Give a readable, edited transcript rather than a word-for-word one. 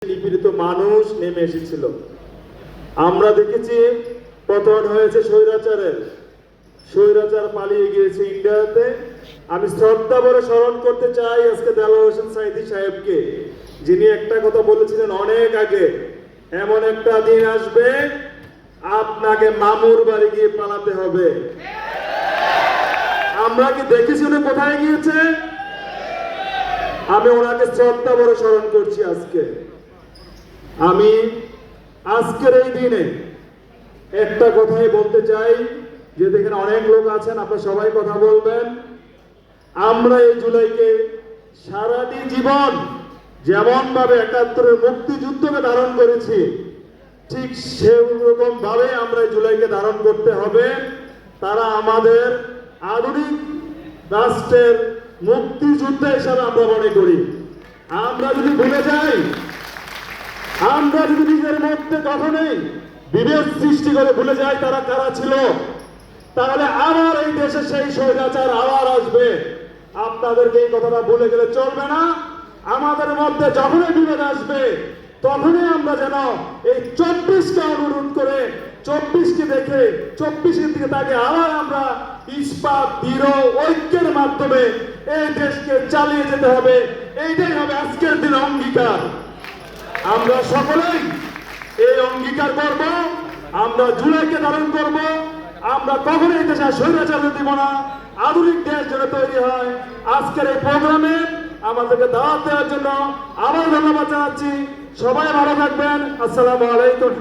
নিপীড়িত মানুষ নেমে এসেছিল। আমরা দেখেছি পতন হয়েছে স্বৈরাচার পালিয়ে গিয়েছে ইন্ডিয়াতে। আমি শ্রদ্ধা ভরে স্মরণ করতে চাই আজকে দেলোয়ার হোসেন সাঈদী সাহেবকে, যিনি একটা কথা বলেছিলেন অনেক আগে, এমন একটা দিন আসবে আপনাকে মামুর বাড়ি গিয়ে পালাতে হবে। আমরা কি দেখেছি উনি কোথায় গিয়েছে? আমি ওনাকে শ্রদ্ধা ভরে স্মরণ করছি আজকে। আমি আজকের এই দিনে একটা কথাই বলতে চাই, যে দেখেন অনেক লোক আছেন, আপনারা সবাই কথা বলবেন। আমরা এই জুলাইকে সারাটি জীবন যেমন ভাবে ৭১-এর মুক্তিযুদ্ধকে ধারণ করেছি, ঠিক সেরকম ভাবে আমরা এই জুলাইকে ধারণ করতে হবে। তারা আমাদের আধুনিক রাষ্ট্রের মুক্তিযুদ্ধ হিসাবে আমরা মনে করি। আমরা যদি ভুলে যাই, আমরা যদি নিজের মধ্যে কখনোই বিভেদ সৃষ্টি করে ভুলে যাই তারা কারা ছিল, তাহলে আবার এই দেশে সেই স্বৈরাচার আবার আসবে। আপনাদেরকে এই কথাটা ভুলে গেলে চলবে না। আমাদের মধ্যে যখনই বিভেদ আসবে তখনই আমরা যেন এই ২৪কে অনুরোধ করে, ২৪কে দেখে ২৪-এর দিকে তাকে আবার আমরা ইস্পাত দৃঢ় ঐক্যের মাধ্যমে এই দেশকে চালিয়ে যেতে হবে। এইটাই হবে আজকের দিন অঙ্গীকার। আমরা সকলেই এই অঙ্গীকার করব, আমরা জুলাইকে ধারণ করব। আমরা কখনোই দেশে স্বৈরাচার দিব না, আধুনিক দেশ যেন তৈরি হয়। আজকের এই প্রোগ্রামে আমাদেরকে দাওয়াত দেওয়ার জন্য আবার ধন্যবাদ জানাচ্ছি। সবাই ভালো থাকবেন। আসসালামু আলাইকুম।